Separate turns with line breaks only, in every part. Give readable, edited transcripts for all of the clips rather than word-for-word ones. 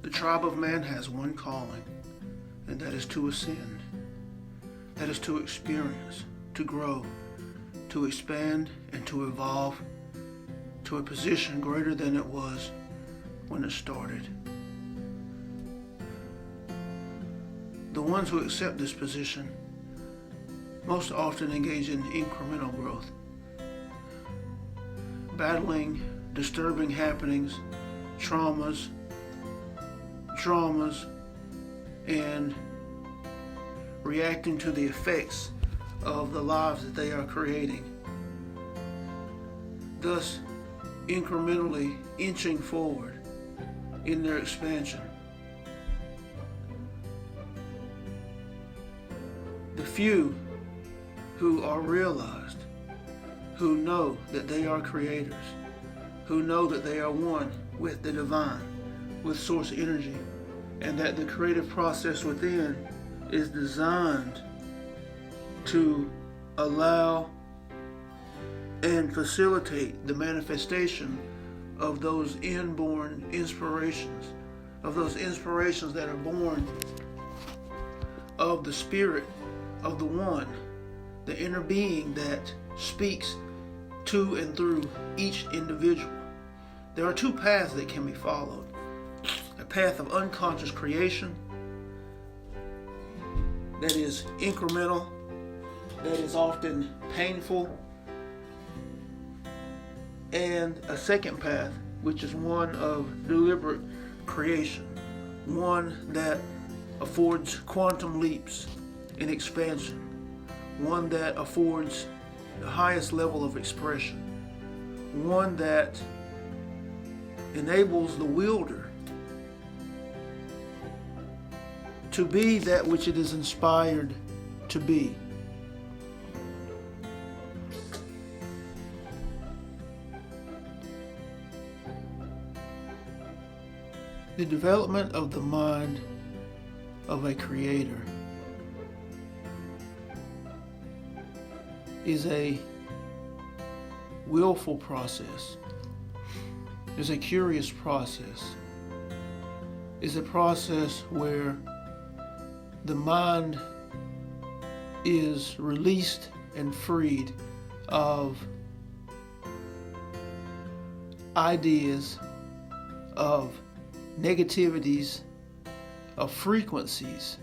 The tribe of man has one calling, and that is to ascend. That is to experience, to grow, to expand, and to evolve to a position greater than it was when it started. The ones who accept this position most often engage in incremental growth, battling disturbing happenings, traumas, dramas, and reacting to the effects of the lives that they are creating, thus incrementally inching forward in their expansion. The few who are realized, who know that they are creators, who know that they are one with the divine, with source energy, and that the creative process within is designed to allow and facilitate the manifestation of those inborn inspirations, of those inspirations that are born of the spirit of the one, the inner being that speaks to and through each individual. There are two paths that can be followed. A path of unconscious creation that is incremental, that is often painful, and a second path, which is one of deliberate creation, one that affords quantum leaps in expansion, one that affords the highest level of expression, one that enables the wielder to be that which it is inspired to be. The development of the mind of a creator is a willful process, is a curious process, is a process where the mind is released and freed of ideas, of negativities, of frequencies,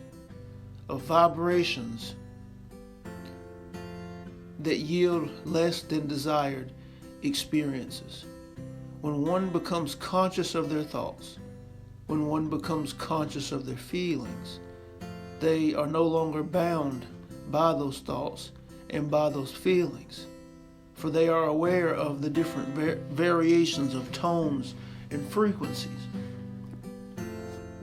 of vibrations that yield less than desired experiences. When one becomes conscious of their thoughts, when one becomes conscious of their feelings, they are no longer bound by those thoughts and by those feelings, for they are aware of the different variations of tones and frequencies.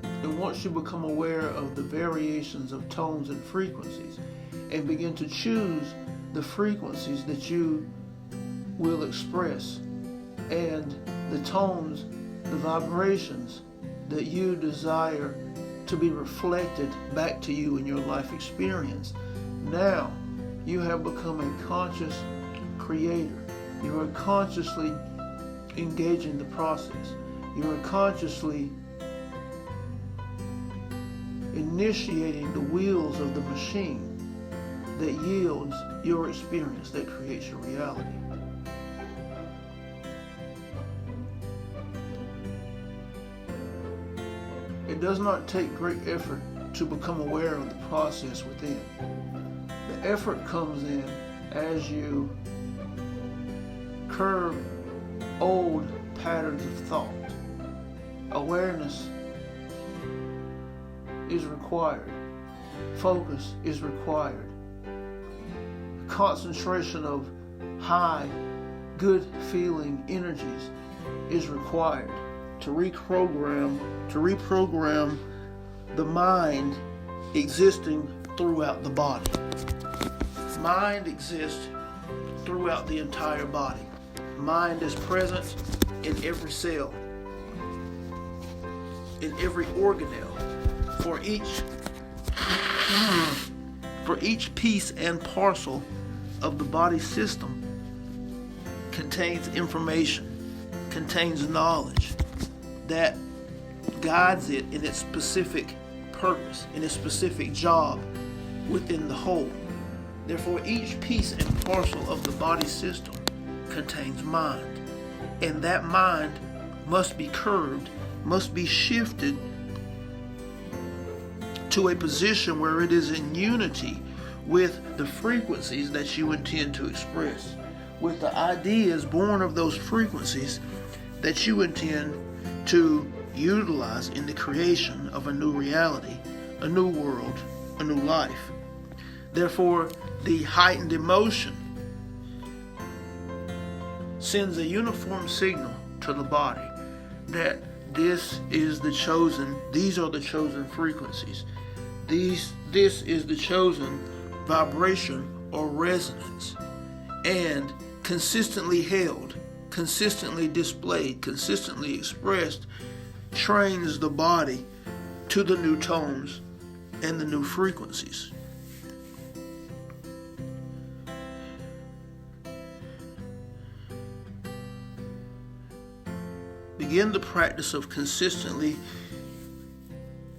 And once you become aware of the variations of tones and frequencies and begin to choose the frequencies that you will express and the tones, the vibrations that you desire to be reflected back to you in your life experience, now you have become a conscious creator. You are consciously engaging the process. You are consciously initiating the wheels of the machine that yields your experience, that creates your reality. It does not take great effort to become aware of the process within. The effort comes in as you curb old patterns of thought. Awareness is required. Focus is required. Concentration of high, good feeling energies is required to reprogram the mind existing throughout the body. Mind exists throughout the entire body. Mind is present in every cell, in every organelle. For each piece and parcel of the body system contains information, contains knowledge that guides it in its specific purpose, in its specific job within the whole. Therefore, each piece and parcel of the body system contains mind, and that mind must be curbed, must be shifted to a position where it is in unity with the frequencies that you intend to express, with the ideas born of those frequencies that you intend to utilize in the creation of a new reality, a new world, a new life. Therefore, the heightened emotion sends a uniform signal to the body that these are the chosen frequencies. This is the chosen vibration or resonance, and consistently held, consistently displayed, consistently expressed, trains the body to the new tones and the new frequencies. Begin the practice of consistently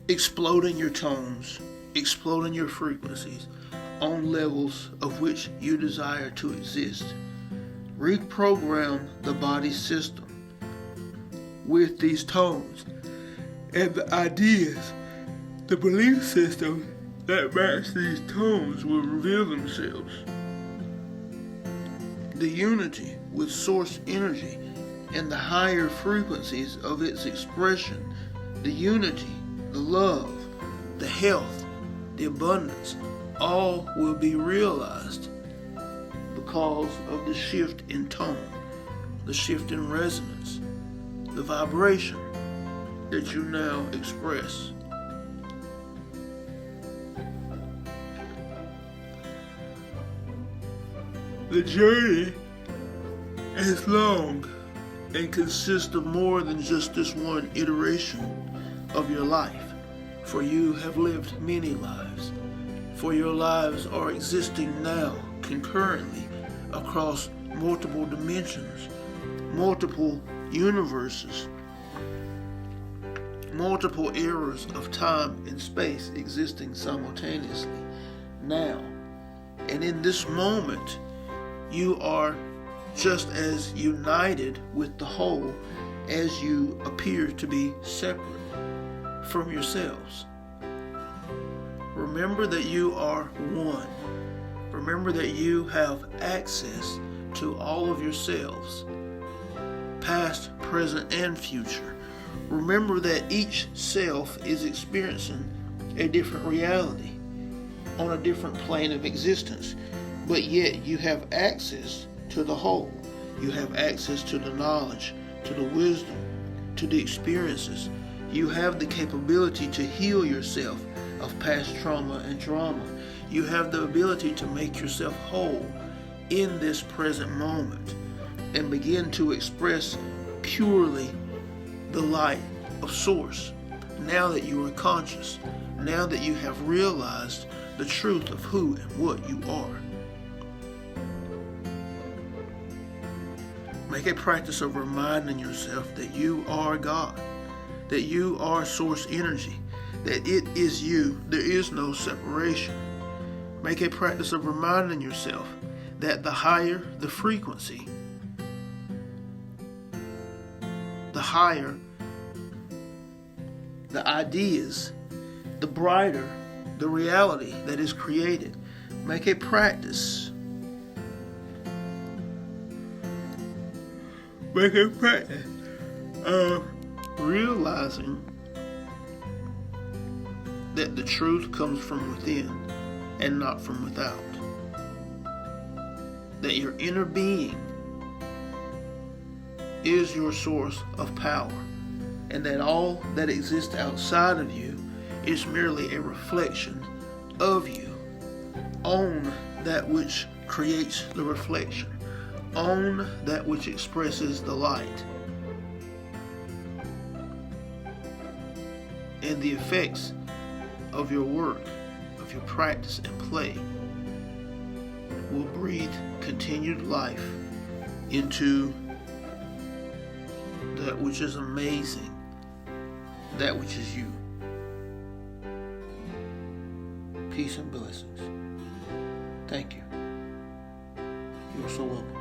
exploding your tones, exploding your frequencies on levels of which you desire to exist. Reprogram the body system with these tones and the ideas, the belief system that match these tones will reveal themselves. The unity with source energy and the higher frequencies of its expression, the unity, the love, the health, the abundance, all will be realized because of the shift in tone, the shift in resonance, the vibration that you now express. The journey is long and consists of more than just this one iteration of your life, for you have lived many lives, for your lives are existing now concurrently across multiple dimensions, multiple universes, multiple eras of time and space existing simultaneously now. And in this moment, you are just as united with the whole as you appear to be separate from yourselves. Remember that you are one. Remember that you have access to all of yourselves, past, present, and future. Remember that each self is experiencing a different reality on a different plane of existence, but yet you have access to the whole. You have access to the knowledge, to the wisdom, to the experiences. You have the capability to heal yourself of past trauma and drama. You have the ability to make yourself whole in this present moment and begin to express purely the light of source. Now that you are conscious, now that you have realized the truth of who and what you are. Make a practice of reminding yourself that you are God, that you are source energy, that it is you. There is no separation. Make a practice of reminding yourself that the higher the frequency, the higher the ideas, the brighter the reality that is created. Make a practice. Make a practice of realizing that the truth comes from within and not from without. That your inner being is your source of power, and that all that exists outside of you is merely a reflection of you. Own that which creates the reflection. Own that which expresses the light. And the effects of your work, of your practice and play, will breathe continued life into that which is amazing, that which is you. Peace and blessings. Thank you. You're so welcome.